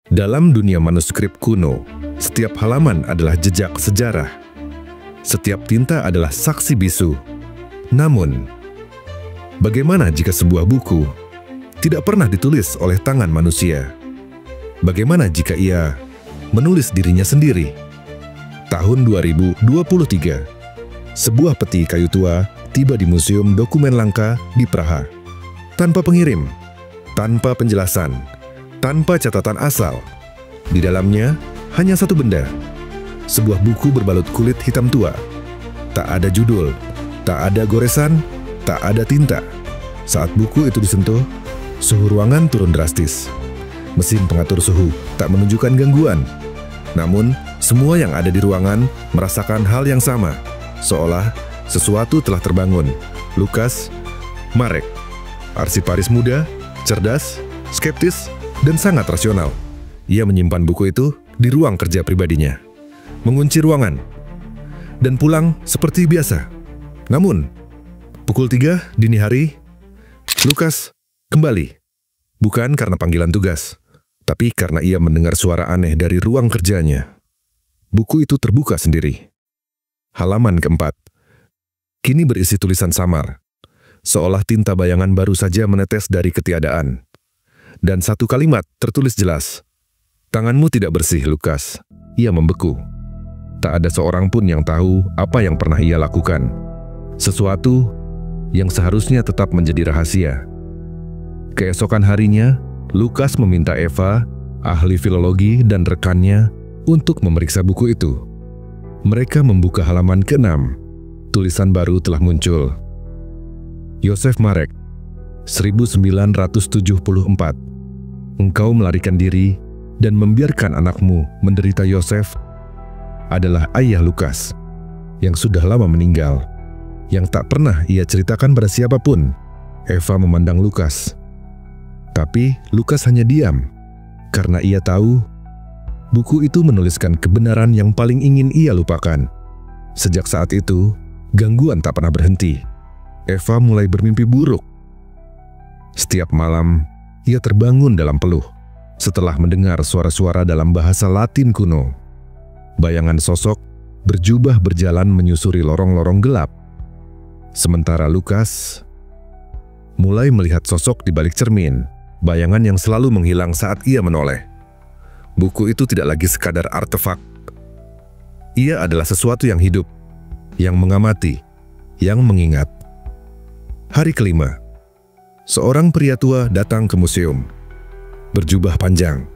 Dalam dunia manuskrip kuno, setiap halaman adalah jejak sejarah. Setiap tinta adalah saksi bisu. Namun, bagaimana jika sebuah buku tidak pernah ditulis oleh tangan manusia? Bagaimana jika ia menulis dirinya sendiri? Tahun 2023, sebuah peti kayu tua tiba di Museum Dokumen Langka di Praha. Tanpa pengirim, tanpa penjelasan, tanpa catatan asal. Di dalamnya hanya satu benda, sebuah buku berbalut kulit hitam tua. Tak ada judul, tak ada goresan, tak ada tinta. Saat buku itu disentuh, suhu ruangan turun drastis. Mesin pengatur suhu tak menunjukkan gangguan. Namun, semua yang ada di ruangan merasakan hal yang sama, seolah sesuatu telah terbangun. Lukas Marek, arsiparis muda, cerdas, skeptis, dan sangat rasional. Ia menyimpan buku itu di ruang kerja pribadinya, mengunci ruangan, dan pulang seperti biasa. Namun, pukul 3 dini hari, Lukas kembali. Bukan karena panggilan tugas, tapi karena ia mendengar suara aneh dari ruang kerjanya. Buku itu terbuka sendiri. Halaman keempat. Kini berisi tulisan samar, seolah tinta bayangan baru saja menetes dari ketiadaan. Dan satu kalimat tertulis jelas. "Tanganmu tidak bersih, Lukas." Ia membeku. Tak ada seorang pun yang tahu apa yang pernah ia lakukan. Sesuatu yang seharusnya tetap menjadi rahasia. Keesokan harinya, Lukas meminta Eva, ahli filologi dan rekannya, untuk memeriksa buku itu. Mereka membuka halaman ke-6. Tulisan baru telah muncul. Yosef Marek, 1974. Engkau melarikan diri dan membiarkan anakmu menderita. Yosef adalah ayah Lukas, yang sudah lama meninggal, yang tak pernah ia ceritakan pada siapapun. Eva memandang Lukas. Tapi Lukas hanya diam, karena ia tahu buku itu menuliskan kebenaran yang paling ingin ia lupakan. Sejak saat itu, gangguan tak pernah berhenti. Eva mulai bermimpi buruk. Setiap malam, ia terbangun dalam peluh setelah mendengar suara-suara dalam bahasa Latin kuno. Bayangan sosok berjubah berjalan menyusuri lorong-lorong gelap. Sementara Lukas mulai melihat sosok di balik cermin, bayangan yang selalu menghilang saat ia menoleh. Buku itu tidak lagi sekadar artefak. Ia adalah sesuatu yang hidup, yang mengamati, yang mengingat. Hari kelima, seorang pria tua datang ke museum. Berjubah panjang,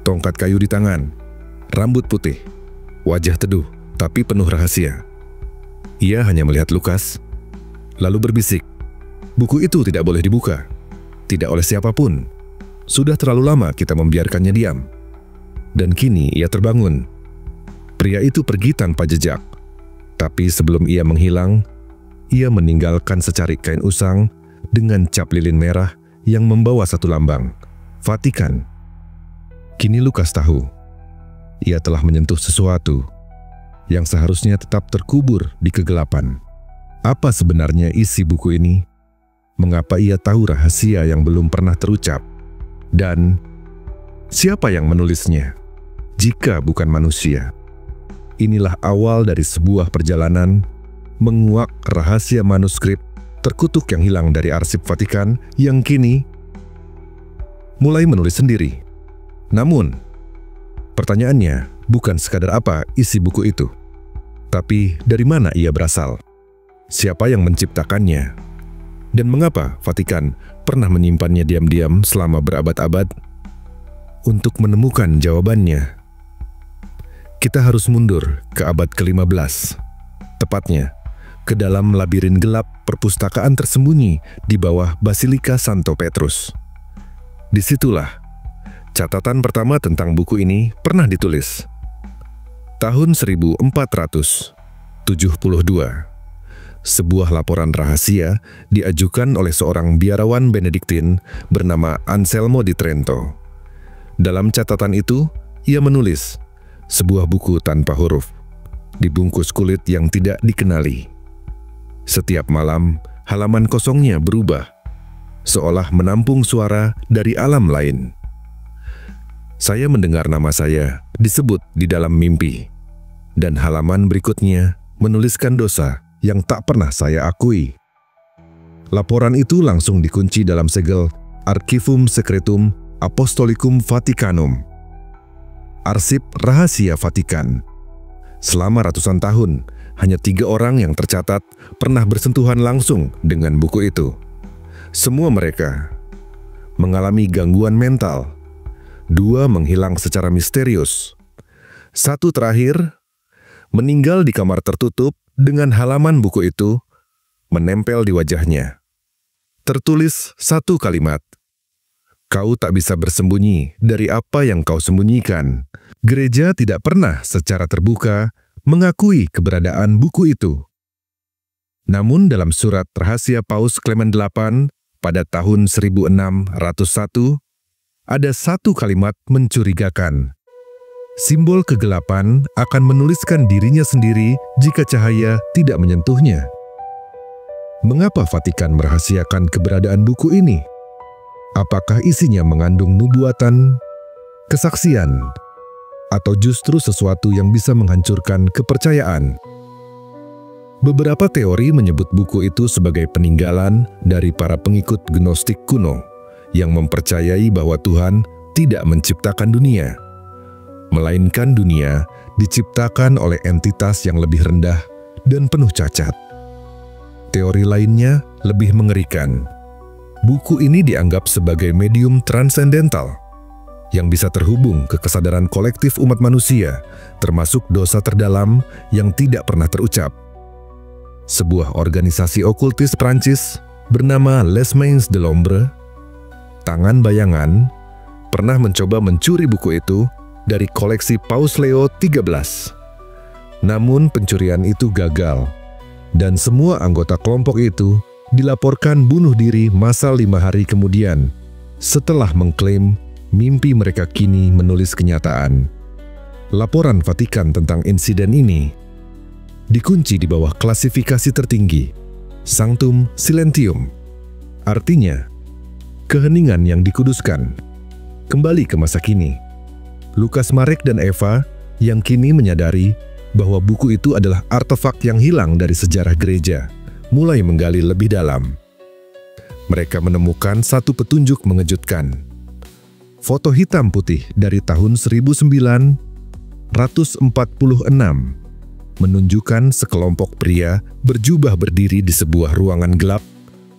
tongkat kayu di tangan, rambut putih, wajah teduh tapi penuh rahasia. Ia hanya melihat Lukas, lalu berbisik, "Buku itu tidak boleh dibuka. Tidak oleh siapapun. Sudah terlalu lama kita membiarkannya diam." Dan kini ia terbangun. Pria itu pergi tanpa jejak. Tapi sebelum ia menghilang, ia meninggalkan secarik kain usang dengan cap lilin merah yang membawa satu lambang, Vatikan. Kini Lukas tahu, ia telah menyentuh sesuatu yang seharusnya tetap terkubur di kegelapan. Apa sebenarnya isi buku ini? Mengapa ia tahu rahasia yang belum pernah terucap? Dan siapa yang menulisnya? Jika bukan manusia. Inilah awal dari sebuah perjalanan menguak rahasia manuskrip terkutuk yang hilang dari arsip Vatikan yang kini mulai menulis sendiri. Namun, pertanyaannya bukan sekadar apa isi buku itu, tapi dari mana ia berasal? Siapa yang menciptakannya? Dan mengapa Vatikan pernah menyimpannya diam-diam selama berabad-abad? Untuk menemukan jawabannya, kita harus mundur ke abad ke-15, tepatnya ke dalam labirin gelap perpustakaan tersembunyi di bawah Basilika Santo Petrus. Disitulah catatan pertama tentang buku ini pernah ditulis. Tahun 1472, sebuah laporan rahasia diajukan oleh seorang biarawan Benediktin bernama Anselmo di Trento. Dalam catatan itu, ia menulis sebuah buku tanpa huruf, dibungkus kulit yang tidak dikenali. Setiap malam, halaman kosongnya berubah, seolah menampung suara dari alam lain. Saya mendengar nama saya disebut di dalam mimpi, dan halaman berikutnya menuliskan dosa yang tak pernah saya akui. Laporan itu langsung dikunci dalam segel Archivum Secretum Apostolicum Vaticanum, arsip rahasia Vatikan. Selama ratusan tahun, hanya 3 orang yang tercatat pernah bersentuhan langsung dengan buku itu. Semua mereka mengalami gangguan mental. 2 menghilang secara misterius. 1 terakhir meninggal di kamar tertutup dengan halaman buku itu menempel di wajahnya. Tertulis 1 kalimat, "Kau tak bisa bersembunyi dari apa yang kau sembunyikan." Gereja tidak pernah secara terbuka mengakui keberadaan buku itu. Namun dalam surat rahasia Paus Clement VIII pada tahun 1601, ada 1 kalimat mencurigakan. Simbol kegelapan akan menuliskan dirinya sendiri jika cahaya tidak menyentuhnya. Mengapa Vatikan merahasiakan keberadaan buku ini? Apakah isinya mengandung nubuatan, kesaksian, atau justru sesuatu yang bisa menghancurkan kepercayaan? Beberapa teori menyebut buku itu sebagai peninggalan dari para pengikut Gnostik kuno yang mempercayai bahwa Tuhan tidak menciptakan dunia, melainkan dunia diciptakan oleh entitas yang lebih rendah dan penuh cacat. Teori lainnya lebih mengerikan. Buku ini dianggap sebagai medium transendental yang bisa terhubung ke kesadaran kolektif umat manusia, termasuk dosa terdalam yang tidak pernah terucap. Sebuah organisasi okultis Prancis bernama Les Mains de l'Ombre, Tangan Bayangan, pernah mencoba mencuri buku itu dari koleksi Paus Leo XIII. Namun pencurian itu gagal, dan semua anggota kelompok itu dilaporkan bunuh diri massal 5 hari kemudian, setelah mengklaim mimpi mereka kini menulis kenyataan. Laporan Vatikan tentang insiden ini dikunci di bawah klasifikasi tertinggi, Sanctum Silentium. Artinya, keheningan yang dikuduskan. Kembali ke masa kini, Lukas Marek dan Eva yang kini menyadari bahwa buku itu adalah artefak yang hilang dari sejarah gereja, mulai menggali lebih dalam. Mereka menemukan satu petunjuk mengejutkan. Foto hitam putih dari tahun 1946 menunjukkan sekelompok pria berjubah berdiri di sebuah ruangan gelap,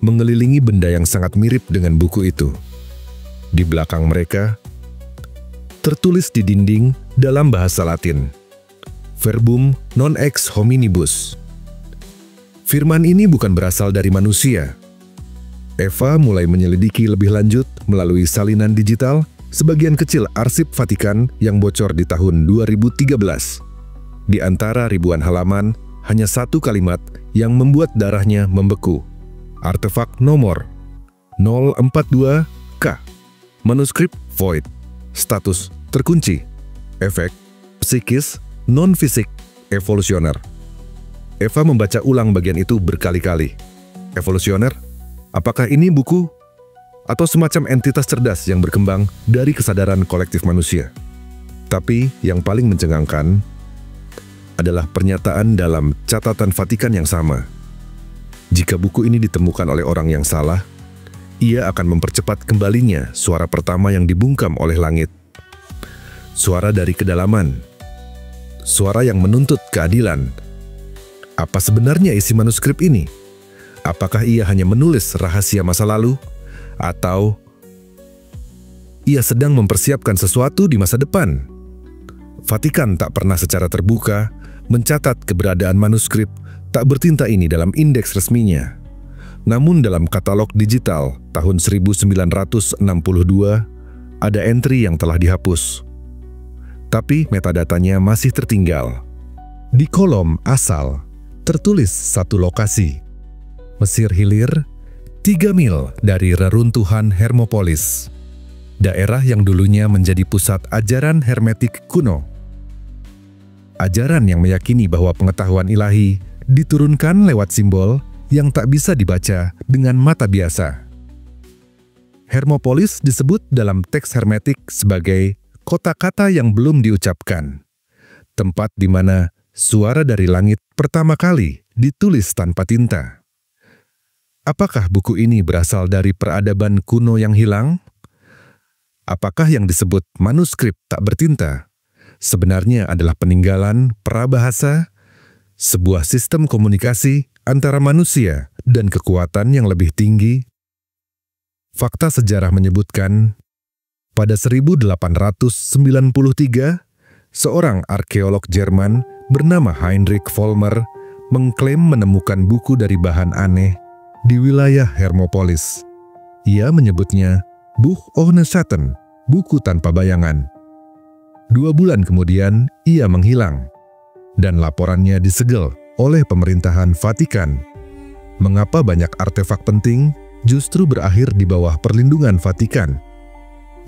mengelilingi benda yang sangat mirip dengan buku itu. Di belakang mereka, tertulis di dinding dalam bahasa Latin, Verbum non ex hominibus. Firman ini bukan berasal dari manusia. Eva mulai menyelidiki lebih lanjut melalui salinan digital sebagian kecil arsip Vatikan yang bocor di tahun 2013. Di antara ribuan halaman, hanya 1 kalimat yang membuat darahnya membeku. Artefak nomor 042K. Manuskrip void. Status terkunci. Efek psikis non-fisik evolusioner. Eva membaca ulang bagian itu berkali-kali. Evolusioner? Apakah ini buku atau semacam entitas cerdas yang berkembang dari kesadaran kolektif manusia? Tapi yang paling mencengangkan adalah pernyataan dalam catatan Vatikan yang sama. Jika buku ini ditemukan oleh orang yang salah, ia akan mempercepat kembalinya suara pertama yang dibungkam oleh langit. Suara dari kedalaman. Suara yang menuntut keadilan. Apa sebenarnya isi manuskrip ini? Apakah ia hanya menulis rahasia masa lalu? Atau ia sedang mempersiapkan sesuatu di masa depan? Vatikan tak pernah secara terbuka mencatat keberadaan manuskrip tak bertinta ini dalam indeks resminya. Namun dalam katalog digital tahun 1962 ada entry yang telah dihapus. Tapi metadatanya masih tertinggal. Di kolom asal tertulis satu lokasi, Mesir Hilir, 3 mil dari reruntuhan Hermopolis, daerah yang dulunya menjadi pusat ajaran hermetik kuno. Ajaran yang meyakini bahwa pengetahuan ilahi diturunkan lewat simbol yang tak bisa dibaca dengan mata biasa. Hermopolis disebut dalam teks hermetik sebagai kata-kata yang belum diucapkan, tempat di mana suara dari langit pertama kali ditulis tanpa tinta. Apakah buku ini berasal dari peradaban kuno yang hilang? Apakah yang disebut manuskrip tak bertinta sebenarnya adalah peninggalan prabahasa, sebuah sistem komunikasi antara manusia dan kekuatan yang lebih tinggi? Fakta sejarah menyebutkan, pada 1893, seorang arkeolog Jerman bernama Heinrich Vollmer mengklaim menemukan buku dari bahan aneh di wilayah Hermopolis. Ia menyebutnya Buch ohne Schatten, buku tanpa bayangan. 2 bulan kemudian, ia menghilang, dan laporannya disegel oleh pemerintahan Vatikan. Mengapa banyak artefak penting justru berakhir di bawah perlindungan Vatikan?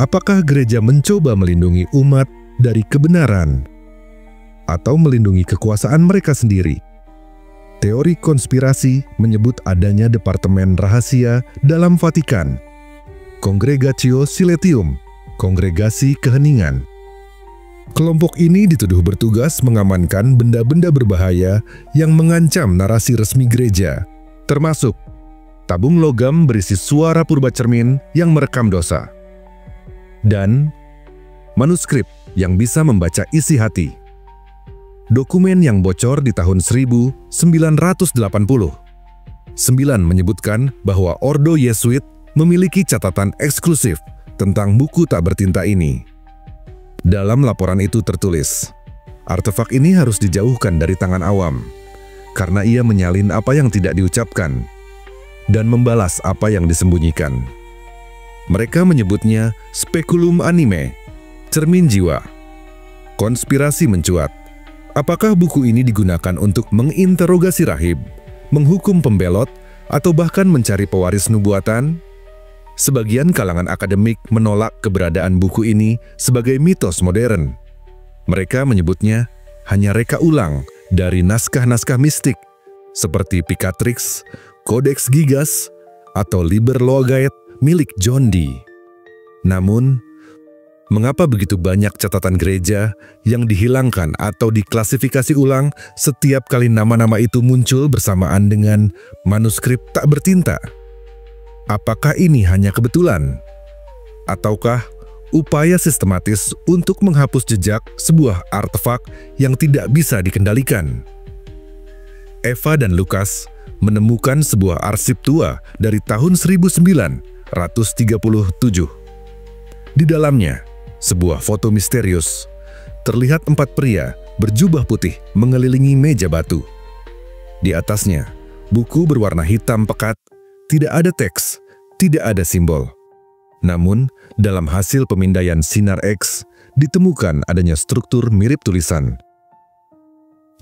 Apakah gereja mencoba melindungi umat dari kebenaran atau melindungi kekuasaan mereka sendiri? Teori konspirasi menyebut adanya departemen rahasia dalam Vatikan, Congregatio Silentium, kongregasi keheningan. Kelompok ini dituduh bertugas mengamankan benda-benda berbahaya yang mengancam narasi resmi gereja, termasuk tabung logam berisi suara purba cermin yang merekam dosa, dan manuskrip yang bisa membaca isi hati. Dokumen yang bocor di tahun 1980. 9 menyebutkan bahwa Ordo Yesuit memiliki catatan eksklusif tentang buku tak bertinta ini. Dalam laporan itu tertulis, artefak ini harus dijauhkan dari tangan awam, karena ia menyalin apa yang tidak diucapkan dan membalas apa yang disembunyikan. Mereka menyebutnya spekulum anime, cermin jiwa. Konspirasi mencuat. Apakah buku ini digunakan untuk menginterogasi rahib, menghukum pembelot, atau bahkan mencari pewaris nubuatan? Sebagian kalangan akademik menolak keberadaan buku ini sebagai mitos modern. Mereka menyebutnya hanya reka ulang dari naskah-naskah mistik seperti Picatrix, Codex Gigas, atau Liber Logaeth milik John Dee. Namun, mengapa begitu banyak catatan gereja yang dihilangkan atau diklasifikasi ulang setiap kali nama-nama itu muncul bersamaan dengan manuskrip tak bertinta? Apakah ini hanya kebetulan? Ataukah upaya sistematis untuk menghapus jejak sebuah artefak yang tidak bisa dikendalikan? Eva dan Lukas menemukan sebuah arsip tua dari tahun 1937. Di dalamnya, sebuah foto misterius. Terlihat 4 pria berjubah putih mengelilingi meja batu. Di atasnya, buku berwarna hitam pekat, tidak ada teks, tidak ada simbol. Namun, dalam hasil pemindaian sinar X, ditemukan adanya struktur mirip tulisan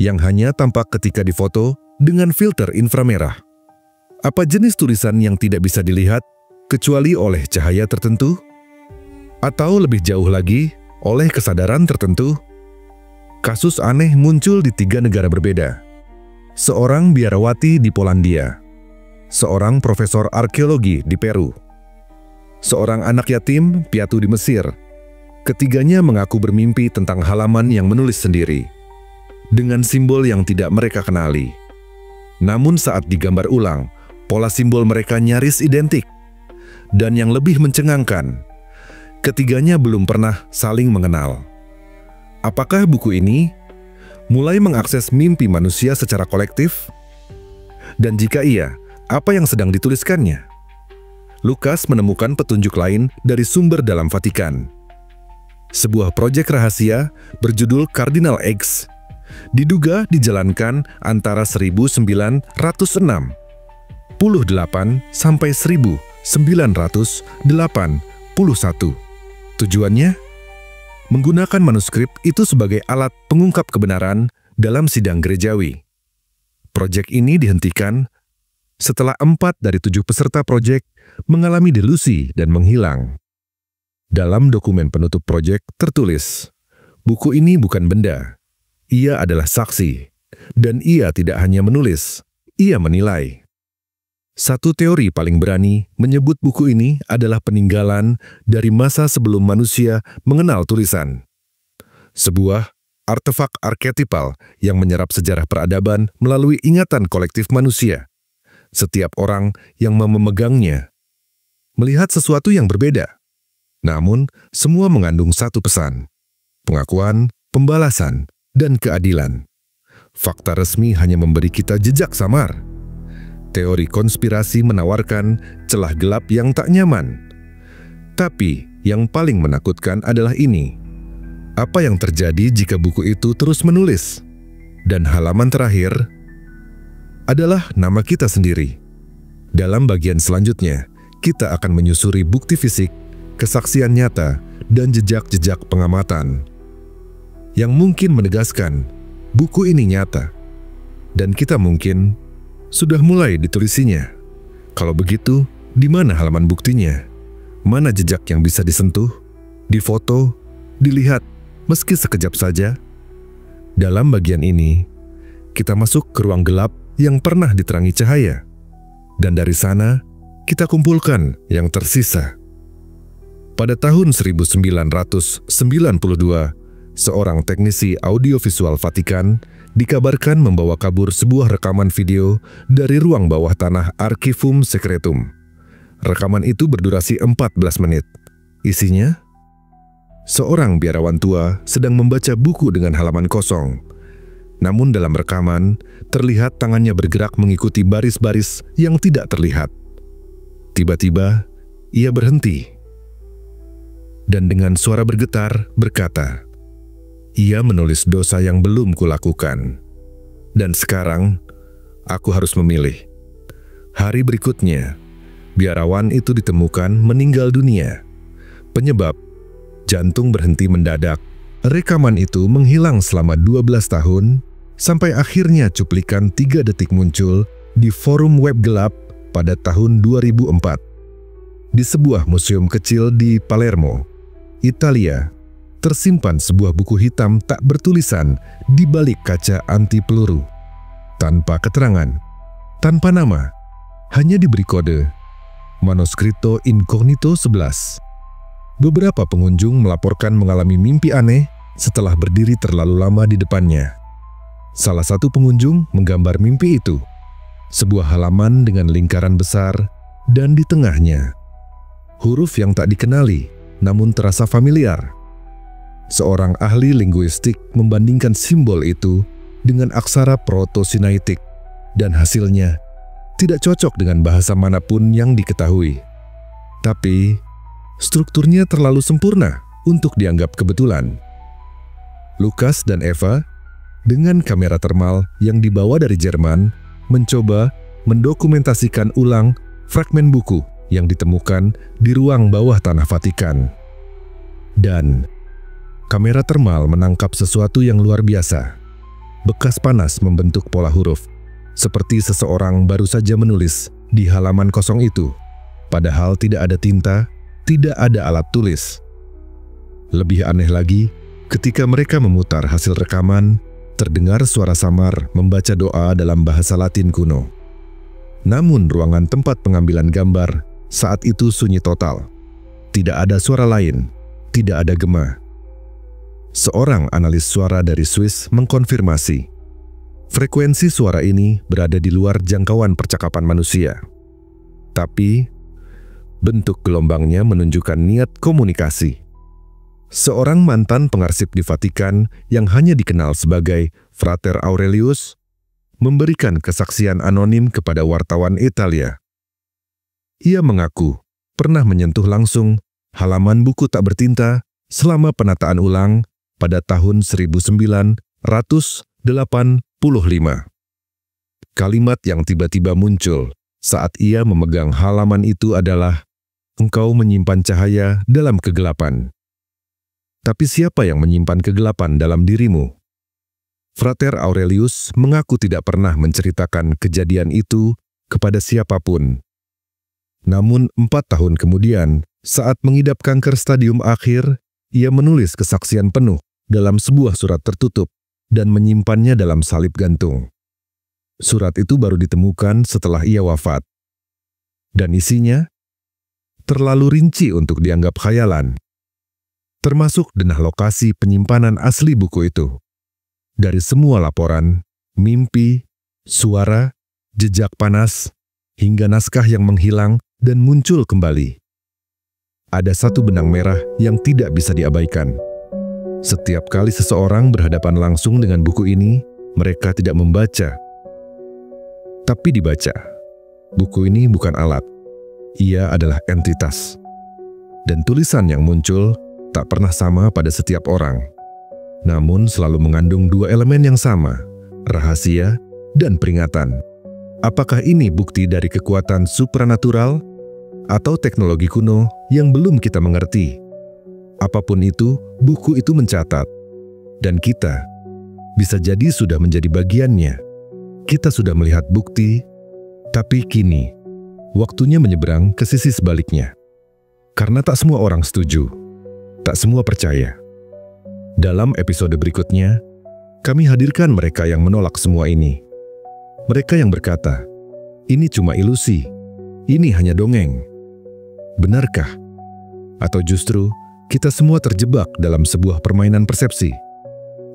yang hanya tampak ketika difoto dengan filter inframerah. Apa jenis tulisan yang tidak bisa dilihat kecuali oleh cahaya tertentu? Atau lebih jauh lagi, oleh kesadaran tertentu? Kasus aneh muncul di 3 negara berbeda. Seorang biarawati di Polandia, seorang profesor arkeologi di Peru, seorang anak yatim piatu di Mesir. Ketiganya mengaku bermimpi tentang halaman yang menulis sendiri, dengan simbol yang tidak mereka kenali. Namun saat digambar ulang, pola simbol mereka nyaris identik. Dan yang lebih mencengangkan, ketiganya belum pernah saling mengenal. Apakah buku ini mulai mengakses mimpi manusia secara kolektif? Dan jika iya, apa yang sedang dituliskannya? Lukas menemukan petunjuk lain dari sumber dalam Vatikan. Sebuah proyek rahasia berjudul Cardinal X diduga dijalankan antara 1968 sampai 1981. Tujuannya? Menggunakan manuskrip itu sebagai alat pengungkap kebenaran dalam sidang gerejawi. Proyek ini dihentikan setelah 4 dari 7 peserta proyek mengalami delusi dan menghilang. Dalam dokumen penutup proyek tertulis, buku ini bukan benda, ia adalah saksi, dan ia tidak hanya menulis, ia menilai. Satu teori paling berani menyebut buku ini adalah peninggalan dari masa sebelum manusia mengenal tulisan. Sebuah artefak arketipal yang menyerap sejarah peradaban melalui ingatan kolektif manusia. Setiap orang yang memegangnya melihat sesuatu yang berbeda. Namun, semua mengandung satu pesan: pengakuan, pembalasan, dan keadilan. Fakta resmi hanya memberi kita jejak samar. Teori konspirasi menawarkan celah gelap yang tak nyaman. Tapi, yang paling menakutkan adalah ini. Apa yang terjadi jika buku itu terus menulis? Dan halaman terakhir adalah nama kita sendiri. Dalam bagian selanjutnya, kita akan menyusuri bukti fisik, kesaksian nyata, dan jejak-jejak pengamatan yang mungkin menegaskan buku ini nyata. Dan kita mungkin sudah mulai ditulisinya. Kalau begitu, di mana halaman buktinya? Mana jejak yang bisa disentuh, difoto, dilihat, meski sekejap saja? Dalam bagian ini, kita masuk ke ruang gelap yang pernah diterangi cahaya. Dan dari sana, kita kumpulkan yang tersisa. Pada tahun 1992, seorang teknisi audiovisual Vatikan dikabarkan membawa kabur sebuah rekaman video dari ruang bawah tanah Archivum Secretum. Rekaman itu berdurasi 14 menit. Isinya, seorang biarawan tua sedang membaca buku dengan halaman kosong. Namun dalam rekaman, terlihat tangannya bergerak mengikuti baris-baris yang tidak terlihat. Tiba-tiba, ia berhenti. Dan dengan suara bergetar berkata, "Ia menulis dosa yang belum kulakukan. Dan sekarang, aku harus memilih." Hari berikutnya, biarawan itu ditemukan meninggal dunia. Penyebab, jantung berhenti mendadak. Rekaman itu menghilang selama 12 tahun, sampai akhirnya cuplikan 3 detik muncul di forum web gelap pada tahun 2004. Di sebuah museum kecil di Palermo, Italia, tersimpan sebuah buku hitam tak bertulisan di balik kaca anti peluru. Tanpa keterangan, tanpa nama, hanya diberi kode Manuscrito Incognito 11. Beberapa pengunjung melaporkan mengalami mimpi aneh setelah berdiri terlalu lama di depannya. Salah satu pengunjung menggambar mimpi itu. Sebuah halaman dengan lingkaran besar dan di tengahnya huruf yang tak dikenali namun terasa familiar. Seorang ahli linguistik membandingkan simbol itu dengan aksara Proto-Sinaitik, dan hasilnya tidak cocok dengan bahasa manapun yang diketahui. Tapi, strukturnya terlalu sempurna untuk dianggap kebetulan. Lukas dan Eva, dengan kamera termal yang dibawa dari Jerman, mencoba mendokumentasikan ulang fragmen buku yang ditemukan di ruang bawah tanah Vatikan. Dan kamera termal menangkap sesuatu yang luar biasa. Bekas panas membentuk pola huruf, seperti seseorang baru saja menulis di halaman kosong itu. Padahal tidak ada tinta, tidak ada alat tulis. Lebih aneh lagi, ketika mereka memutar hasil rekaman, terdengar suara samar membaca doa dalam bahasa Latin kuno. Namun ruangan tempat pengambilan gambar saat itu sunyi total. Tidak ada suara lain, tidak ada gema. Seorang analis suara dari Swiss mengkonfirmasi, frekuensi suara ini berada di luar jangkauan percakapan manusia. Tapi, bentuk gelombangnya menunjukkan niat komunikasi. Seorang mantan pengarsip di Vatikan yang hanya dikenal sebagai Frater Aurelius memberikan kesaksian anonim kepada wartawan Italia. Ia mengaku pernah menyentuh langsung halaman buku tak bertinta selama penataan ulang pada tahun 1985. Kalimat yang tiba-tiba muncul saat ia memegang halaman itu adalah, "Engkau menyimpan cahaya dalam kegelapan." Tapi siapa yang menyimpan kegelapan dalam dirimu? Frater Aurelius mengaku tidak pernah menceritakan kejadian itu kepada siapapun. Namun 4 tahun kemudian, saat mengidap kanker stadium akhir, ia menulis kesaksian penuh dalam sebuah surat tertutup dan menyimpannya dalam salib gantung. Surat itu baru ditemukan setelah ia wafat. dan isinya terlalu rinci untuk dianggap khayalan. Termasuk denah lokasi penyimpanan asli buku itu. Dari semua laporan, mimpi, suara, jejak panas, hingga naskah yang menghilang dan muncul kembali. Ada satu benang merah yang tidak bisa diabaikan. Setiap kali seseorang berhadapan langsung dengan buku ini, mereka tidak membaca, tapi dibaca. Buku ini bukan alat, ia adalah entitas. Dan tulisan yang muncul tak pernah sama pada setiap orang, namun selalu mengandung dua elemen yang sama, rahasia dan peringatan. Apakah ini bukti dari kekuatan supranatural atau teknologi kuno yang belum kita mengerti? Apapun itu, buku itu mencatat. Dan kita bisa jadi sudah menjadi bagiannya. Kita sudah melihat bukti, tapi kini waktunya menyeberang ke sisi sebaliknya. Karena tak semua orang setuju, tak semua percaya. Dalam episode berikutnya, kami hadirkan mereka yang menolak semua ini. Mereka yang berkata, ini cuma ilusi, ini hanya dongeng. Benarkah? Atau justru kita semua terjebak dalam sebuah permainan persepsi?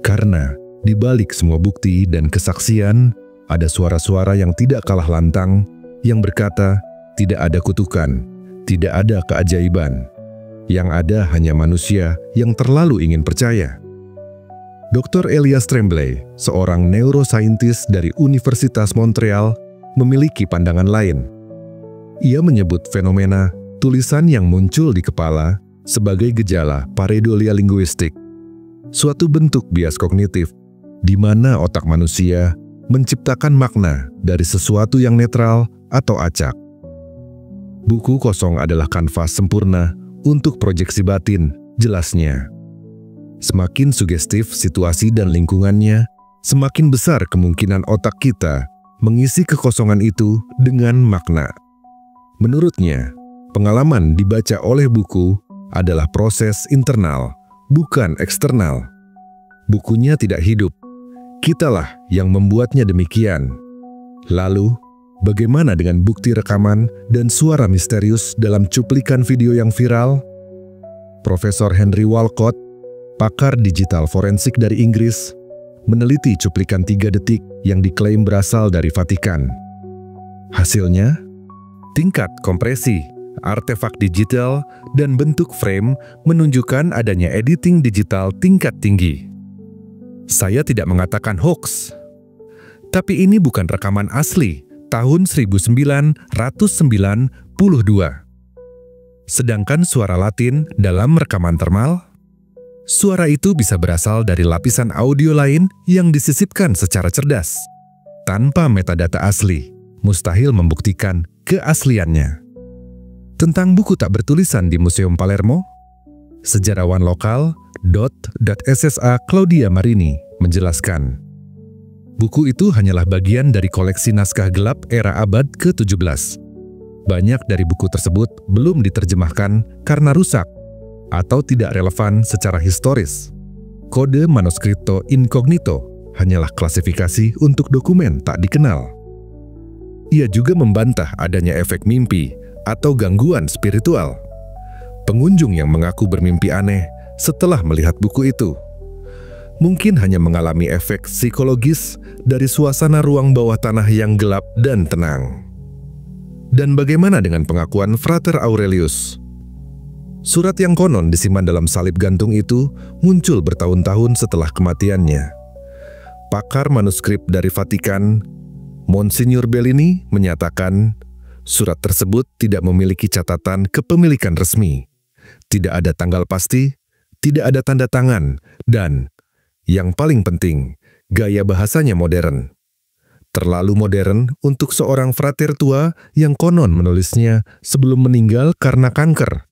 Karena di balik semua bukti dan kesaksian, ada suara-suara yang tidak kalah lantang, yang berkata, tidak ada kutukan, tidak ada keajaiban. Yang ada hanya manusia yang terlalu ingin percaya. Dr. Elias Tremblay, seorang neurosaintis dari Universitas Montreal, memiliki pandangan lain. Ia menyebut fenomena tulisan yang muncul di kepala sebagai gejala pareidolia linguistik, suatu bentuk bias kognitif di mana otak manusia menciptakan makna dari sesuatu yang netral atau acak. Buku kosong adalah kanvas sempurna untuk proyeksi batin, jelasnya. Semakin sugestif situasi dan lingkungannya, semakin besar kemungkinan otak kita mengisi kekosongan itu dengan makna. Menurutnya, pengalaman dibaca oleh buku adalah proses internal, bukan eksternal. Bukunya tidak hidup, kitalah yang membuatnya demikian. Lalu, bagaimana dengan bukti rekaman dan suara misterius dalam cuplikan video yang viral? Profesor Henry Walcott, pakar digital forensik dari Inggris, meneliti cuplikan 3 detik yang diklaim berasal dari Vatikan. Hasilnya, tingkat kompresi, artefak digital, dan bentuk frame menunjukkan adanya editing digital tingkat tinggi. Saya tidak mengatakan hoax, tapi ini bukan rekaman asli tahun 1992. Sedangkan suara Latin dalam rekaman termal, suara itu bisa berasal dari lapisan audio lain yang disisipkan secara cerdas. Tanpa metadata asli, mustahil membuktikan keasliannya. Tentang buku tak bertulisan di Museum Palermo, sejarawan lokal .ssa Claudia Marini menjelaskan, buku itu hanyalah bagian dari koleksi naskah gelap era abad ke-17. Banyak dari buku tersebut belum diterjemahkan karena rusak atau tidak relevan secara historis. Kode manuskripto incognito hanyalah klasifikasi untuk dokumen tak dikenal. Ia juga membantah adanya efek mimpi atau gangguan spiritual. Pengunjung yang mengaku bermimpi aneh setelah melihat buku itu mungkin hanya mengalami efek psikologis dari suasana ruang bawah tanah yang gelap dan tenang. Dan bagaimana dengan pengakuan Frater Aurelius? Surat yang konon disimpan dalam salib gantung itu muncul bertahun-tahun setelah kematiannya. Pakar manuskrip dari Vatikan, Monsignor Bellini, menyatakan surat tersebut tidak memiliki catatan kepemilikan resmi, tidak ada tanggal pasti, tidak ada tanda tangan, dan yang paling penting, gaya bahasanya modern. Terlalu modern untuk seorang frater tua yang konon menulisnya sebelum meninggal karena kanker.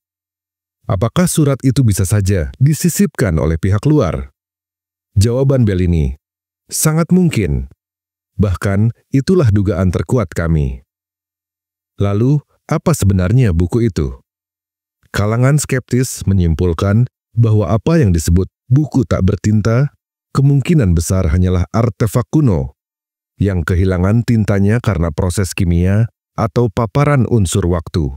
Apakah surat itu bisa saja disisipkan oleh pihak luar? Jawaban Bellini, sangat mungkin. Bahkan itulah dugaan terkuat kami. Lalu, apa sebenarnya buku itu? Kalangan skeptis menyimpulkan bahwa apa yang disebut buku tak bertinta kemungkinan besar hanyalah artefak kuno yang kehilangan tintanya karena proses kimia atau paparan unsur waktu.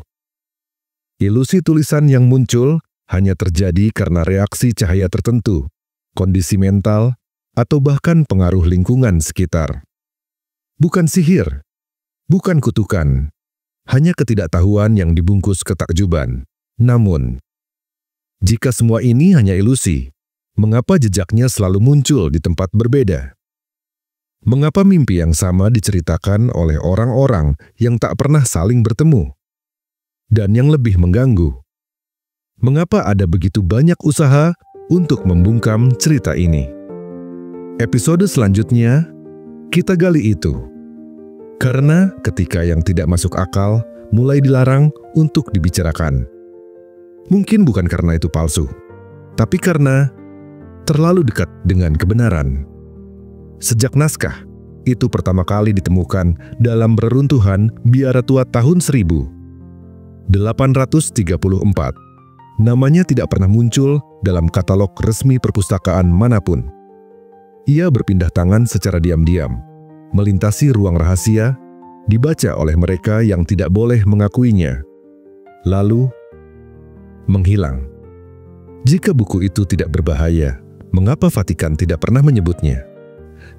Ilusi tulisan yang muncul hanya terjadi karena reaksi cahaya tertentu, kondisi mental, atau bahkan pengaruh lingkungan sekitar. Bukan sihir, bukan kutukan, hanya ketidaktahuan yang dibungkus ketakjuban. Namun, jika semua ini hanya ilusi, mengapa jejaknya selalu muncul di tempat berbeda? Mengapa mimpi yang sama diceritakan oleh orang-orang yang tak pernah saling bertemu? Dan yang lebih mengganggu, mengapa ada begitu banyak usaha untuk membungkam cerita ini? Episode selanjutnya, kita gali itu. Karena ketika yang tidak masuk akal mulai dilarang untuk dibicarakan. Mungkin bukan karena itu palsu, tapi karena terlalu dekat dengan kebenaran. Sejak naskah itu pertama kali ditemukan dalam reruntuhan biara tua tahun 1834, namanya tidak pernah muncul dalam katalog resmi perpustakaan manapun. Ia berpindah tangan secara diam-diam, melintasi ruang rahasia, dibaca oleh mereka yang tidak boleh mengakuinya, lalu menghilang. Jika buku itu tidak berbahaya, mengapa Vatikan tidak pernah menyebutnya?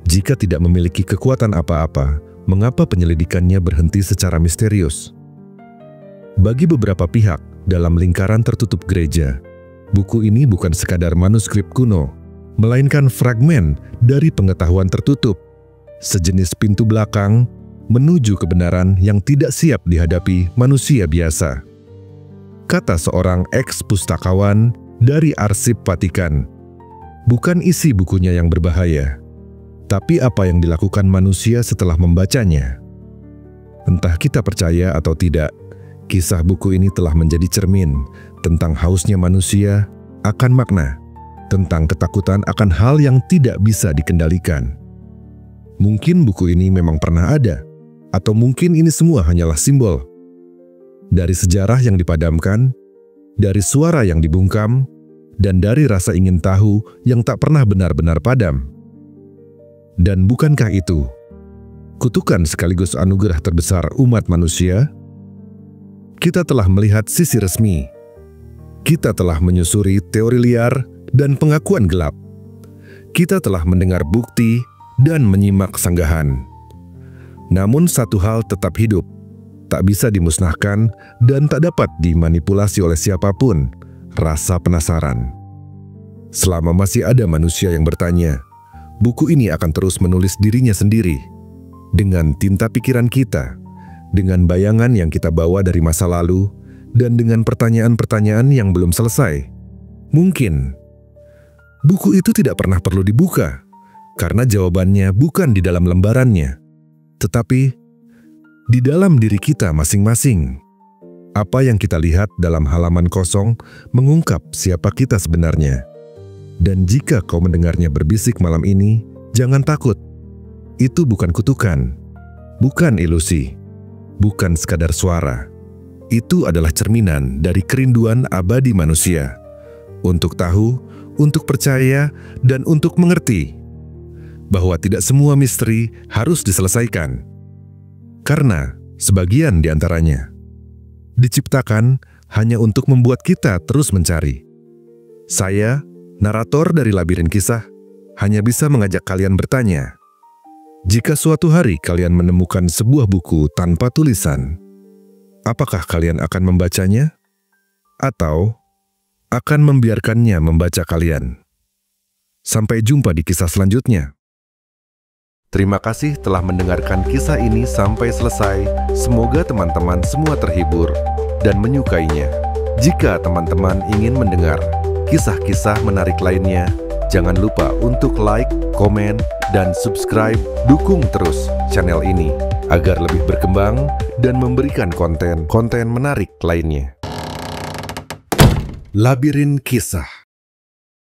Jika tidak memiliki kekuatan apa-apa, mengapa penyelidikannya berhenti secara misterius? Bagi beberapa pihak dalam lingkaran tertutup gereja, buku ini bukan sekadar manuskrip kuno, melainkan fragmen dari pengetahuan tertutup, sejenis pintu belakang menuju kebenaran yang tidak siap dihadapi manusia biasa. Kata seorang eks-pustakawan dari Arsip Vatikan, bukan isi bukunya yang berbahaya, tapi apa yang dilakukan manusia setelah membacanya. Entah kita percaya atau tidak, kisah buku ini telah menjadi cermin tentang hausnya manusia akan makna, tentang ketakutan akan hal yang tidak bisa dikendalikan. Mungkin buku ini memang pernah ada, atau mungkin ini semua hanyalah simbol. Dari sejarah yang dipadamkan, dari suara yang dibungkam, dan dari rasa ingin tahu yang tak pernah benar-benar padam. Dan bukankah itu kutukan sekaligus anugerah terbesar umat manusia? Kita telah melihat sisi resmi. Kita telah menyusuri teori liar dan pengakuan gelap. Kita telah mendengar bukti dan menyimak sanggahan. Namun satu hal tetap hidup, tak bisa dimusnahkan dan tak dapat dimanipulasi oleh siapapun, rasa penasaran. Selama masih ada manusia yang bertanya, buku ini akan terus menulis dirinya sendiri, dengan tinta pikiran kita, dengan bayangan yang kita bawa dari masa lalu, dan dengan pertanyaan-pertanyaan yang belum selesai. Mungkin, buku itu tidak pernah perlu dibuka, karena jawabannya bukan di dalam lembarannya, tetapi di dalam diri kita masing-masing. Apa yang kita lihat dalam halaman kosong mengungkap siapa kita sebenarnya. Dan jika kau mendengarnya berbisik malam ini, jangan takut. Itu bukan kutukan, bukan ilusi, bukan sekadar suara. Itu adalah cerminan dari kerinduan abadi manusia. Untuk tahu, untuk percaya, dan untuk mengerti bahwa tidak semua misteri harus diselesaikan. Karena sebagian di antaranya diciptakan hanya untuk membuat kita terus mencari. Saya, narator dari Labirin Kisah, hanya bisa mengajak kalian bertanya. Jika suatu hari kalian menemukan sebuah buku tanpa tulisan, apakah kalian akan membacanya? Atau akan membiarkannya membaca kalian? Sampai jumpa di kisah selanjutnya. Terima kasih telah mendengarkan kisah ini sampai selesai. Semoga teman-teman semua terhibur dan menyukainya. Jika teman-teman ingin mendengar kisah-kisah menarik lainnya, jangan lupa untuk like, komen, dan subscribe. Dukung terus channel ini agar lebih berkembang dan memberikan konten-konten menarik lainnya. Labirin Kisah.